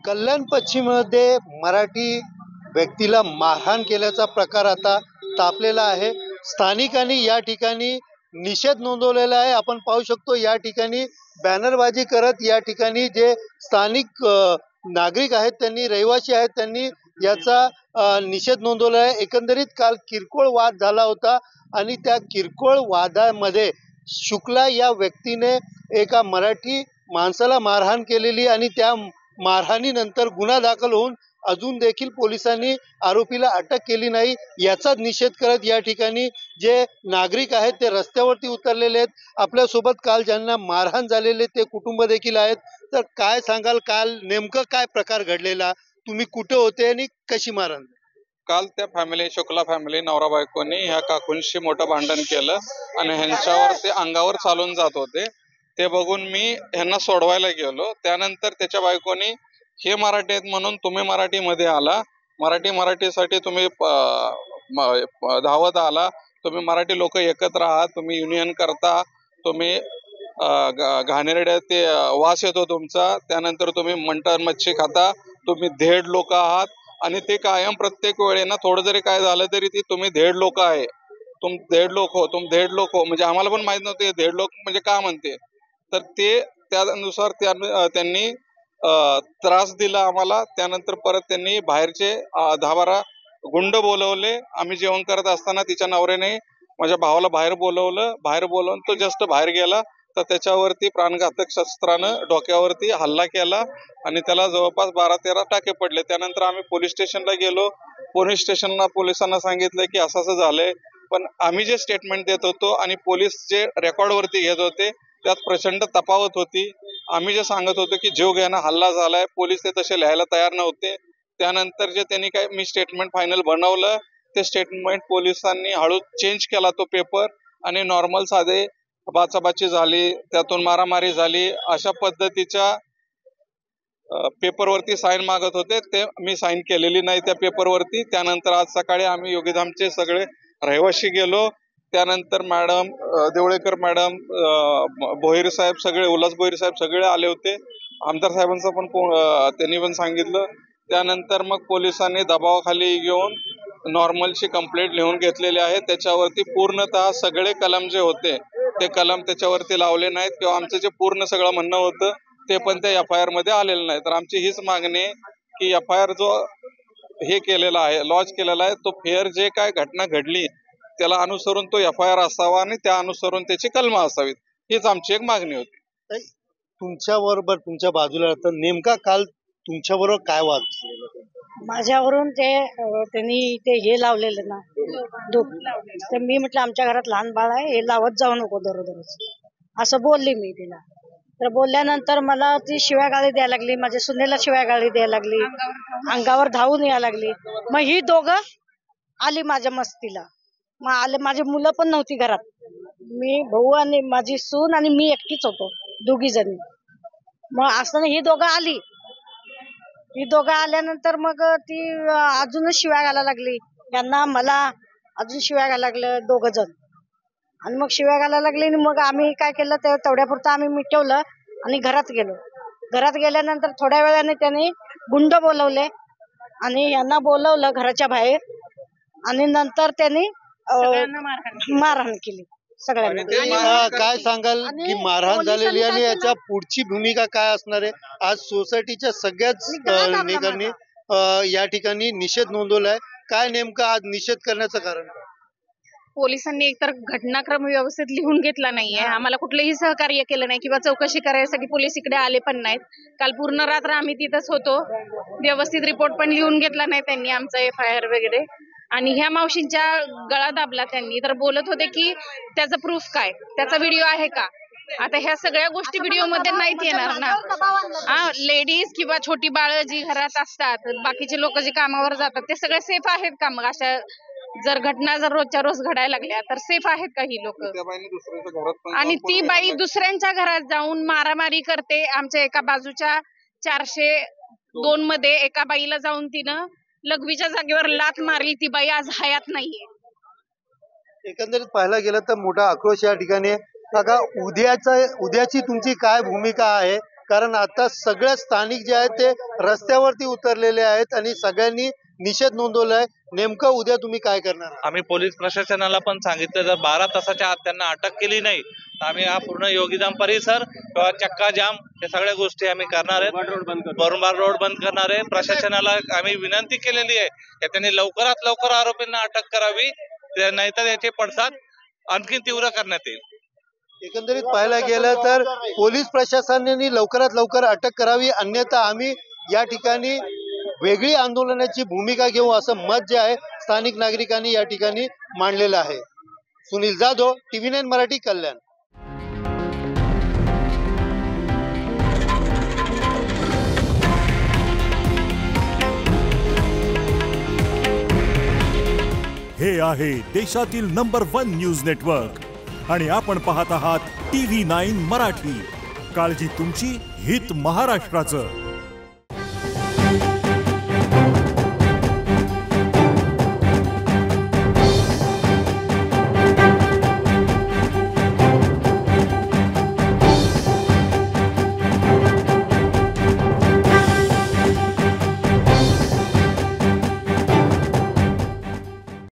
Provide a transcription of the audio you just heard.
कल्याण पश्चिममध्ये मराठी व्यक्तीला मारहाण केल्याचा प्रकार आता तापलेला आहे. स्थानिकांनी या ठिकाणी निषेध नोंदवलेला आहे. आपण पाहू शकतो या ठिकाणी बॅनरबाजी करत या ठिकाणी जे स्थानिक नागरिक आहेत, त्यांनी रहिवासी आहेत, त्यांनी याचा निषेध नोंदवला आहे. एकंदरीत काल किरकोळ वाद झाला होता आणि त्या किरकोळ वादामध्ये शुक्ला या व्यक्तीने एका मराठी माणसाला मारहाण केलेली आणि त्या मारहाणीनंतर गुन्हा दाखल होऊन अजून देखील पोलिसांनी आरोपीला अटक केली नाही. याचाच निषेध करत या ठिकाणी जे नागरिक आहेत ते रस्त्यावरती उतरलेले आहेत. आपल्यासोबत काल ज्यांना मारहाण झालेले ते कुटुंब देखील आहेत. तर काय सांगाल, काल नेमकं काय प्रकार घडलेला, तुम्ही कुठे होते आणि कशी मारहाण? काल त्या फॅमिली शुक्ला फॅमिली नवरा बायकोनी ह्या काकूंशी मोठं भांडण केलं आणि ह्यांच्यावर ते अंगावर चालून जात होते. ते बघून मी ह्यांना सोडवायला गेलो. त्यानंतर त्याच्या बायकोनी हे मराठी आहेत म्हणून तुम्ही मराठीमध्ये आला, मराठीसाठी तुम्ही धावत आला, तुम्ही मराठी लोक एकत्र आहात, तुम्ही युनियन करता, तुम्ही घाणेरड्या ते वास येतो तुमचा, त्यानंतर तुम्ही मटण मच्छी खाता, तुम्ही धेड लोक आहात आणि ते कायम प्रत्येक वेळेला थोडं जरी काय झालं तरी ती तुम्ही धेड लोक आहे, तुम धेड लोक हो. म्हणजे आम्हाला पण माहित नव्हते धेड लोक म्हणजे का म्हणते. तर ते त्यानुसार त्यांनी त्रास दिला आम्हाला. त्यानंतर परत त्यांनी बाहेरचे 10-12 गुंड बोलवले. आम्ही जेवण करत असताना तिच्या नवऱ्याने माझ्या भावाला बाहेर बोलवून तो जस्ट बाहेर गेला तर त्याच्यावरती प्राणघातक शस्त्रानं डोक्यावरती हल्ला केला आणि त्याला जवळपास 12-13 टाके पडले. त्यानंतर आम्ही पोलीस स्टेशनला गेलो. पोलिसांना सांगितलं की असं असं झालंय, पण आम्ही जे स्टेटमेंट देत होतो आणि पोलीस जे रेकॉर्ड वरती घेत होते त्यात प्रचंड तफावत होती. आम्ही जे सांगत होतो की जीवघेणा हल्ला झालाय, पोलीस ते तसे लिहायला तयार नव्हते. त्यानंतर जे त्यांनी काय मी स्टेटमेंट फायनल बनवलं ते स्टेटमेंट पोलिसांनी हळू चेंज केला तो पेपर आणि नॉर्मल साधे बाचाबाची झाली, त्यातून मारामारी झाली, अशा पद्धतीच्या पेपरवरती साईन मागत होते. ते मी साईन केलेली नाही त्या पेपरवरती. त्यानंतर आज सकाळी आम्ही योगीधामचे सगळे रहिवाशी गेलो. त्यानंतर मॅडम देवळेकर मॅडम, भोईर साहेब सगळे, उल्हास भोईर साहेब सगळे आले होते. आमदार साहेबांचं पण त्यांनी पण सांगितलं. त्यानंतर मग पोलिसांनी दबावाखाली घेऊन नॉर्मलची कंप्लेंट लिहून घेतलेली आहे. त्याच्यावरती पूर्णतः सगळे कलम जे होते ते कलम त्याच्यावरती लावले नाहीत किंवा आमचं जे पूर्ण सगळं म्हणणं होतं ते पण त्या FIR मध्ये आलेलं नाही. तर आमची हीच मागणी आहे की FIR जो हे केलेला आहे, लॉन्च केलेला आहे, तो फेअर जे काय घटना घडली त्याला अनुसरून तो FIR असावा आणि त्या अनुसरून त्याची कलमं असावीत. हीच आमची एक मागणी होती. तुमच्या बरोबर तुमच्या बाजूला तर नेमका काल तुमच्या बरोबर काय वाद? माझ्यावरून ते त्यांनी ते हे लावलेलं ना धूप, तर मी म्हटलं आमच्या घरात लहान बाळ आहे, हे लावत जाऊ नको दररोज, असं बोलली मी तिला. तर बोलल्यानंतर मला ती शिव्यागाळी द्यायला लागली, माझ्या सुनेला शिव्यागाळी द्यायला लागली, अंगावर धावून यायला लागली. मग ही दोघं आली माझ्या मस्तीला. मग आले, माझी मुलं पण नव्हती घरात, मी भाऊ आणि माझी सून आणि मी एकटीच होतो, दोघी जणी. मग असताना ही दोघं आल्यानंतर मग ती अजूनच शिव्या घालायला लागली. त्यांना मला अजून शिव्या घालायला लागलं दोघं जण. आणि मग शिव्या घालायला लागली आणि मग आम्ही काय केलं, ते तेवढ्यापुरतं आम्ही मिटवलं आणि घरात गेलो. घरात गेल्यानंतर थोड्या वेळाने त्यांनी गुंड बोलवले आणि यांना बोलवलं घराच्या बाहेर आणि नंतर त्यांनी मारहाण केली सगळ्यांना. काय सांगाल की मारहाण झालेली आणि याच्या पुढची भूमिका काय असणार आहे? आज सोसायटीच्या सगळ्याच नेत्यांनी या ठिकाणी निषेध नोंदवलाय. काय नेमकं आज निषेध करण्याचं कारण? पोलिसांनी एकतर घटनाक्रम व्यवस्थित लिहून घेतला नाहीये, आम्हाला कुठलेही सहकार्य केलं नाही किंवा चौकशी करायसाठी पोलीस इकडे आले पण नाहीत. काल पूर्ण रात्र आम्ही तिथंच होतो, व्यवस्थित रिपोर्ट पण लिहून घेतला नाही त्यांनी आमचा FIR वगैरे. आणि ह्या मावशींच्या गळा दाबला त्यांनी, तर बोलत होते की त्याचं प्रूफ काय, त्याचा व्हिडिओ आहे का. आता ह्या सगळ्या गोष्टी व्हिडिओ मध्ये नाहीत येणार ना. लेडीज किंवा छोटी बाळ जी घरात असतात, बाकीचे लोक जे कामावर जातात, ते सगळे सेफ आहेत का? मग अशा जर घटना जर रोजच्या रोज घडायला लागल्या तर सेफ आहेत का ही लोक? आणि ती बाई दुसऱ्यांच्या घरात जाऊन मारामारी करते. आमच्या एका बाजूच्या 402 मध्ये एका बाईला जाऊन तिनं लघवीच्या जागेवर लाथ मारली. ती बाई आज हयात नाहीये. एकंदरीत पाहायला गेलं तर मोठा आक्रोश या ठिकाणी. काका, उद्याची तुमची काय भूमिका आहे? कारण आता सगळ्या स्थानिक जे आहेत ते रस्त्यावरती उतरलेले आहेत आणि सगळ्यांनी निषेध नोंदवलाय. नेमकं उद्या तुम्ही काय करणार आहात? आम्ही पोलीस प्रशासनाला पण सांगितलं, जर 12 तासाच्या आत त्यांना अटक केली नाही तर आम्ही हा पूर्ण योगीधाम परिसर किंवा चक्का जाम हे सगळ्या गोष्टी आम्ही करणार आहेत. बरुंबार रोड बंद करणार आहे. प्रशासनाला आम्ही विनंती केलेली आहे की त्यांनी लवकरात लवकर आरोपींना अटक करावी, नाहीतर याचे पडसाद आणखी तीव्र करण्यात येईल. एकंदरीत पाहायला गेलं तर पोलीस प्रशासनाने लवकरात लवकर अटक करावी, अन्यथा आम्ही या ठिकाणी वेगळी आंदोलनाची भूमिका घेऊ असं मत जे आहे स्थानिक नागरिकांनी या ठिकाणी मांडलेलं आहे. सुनील जाधव, TV9 मराठी, कल्याण. हे आहे देशातील नंबर 1 न्यूज नेटवर्क आणि आपण पाहत आहात TV9 मराठी. काळजी तुमची, हित महाराष्ट्राचं.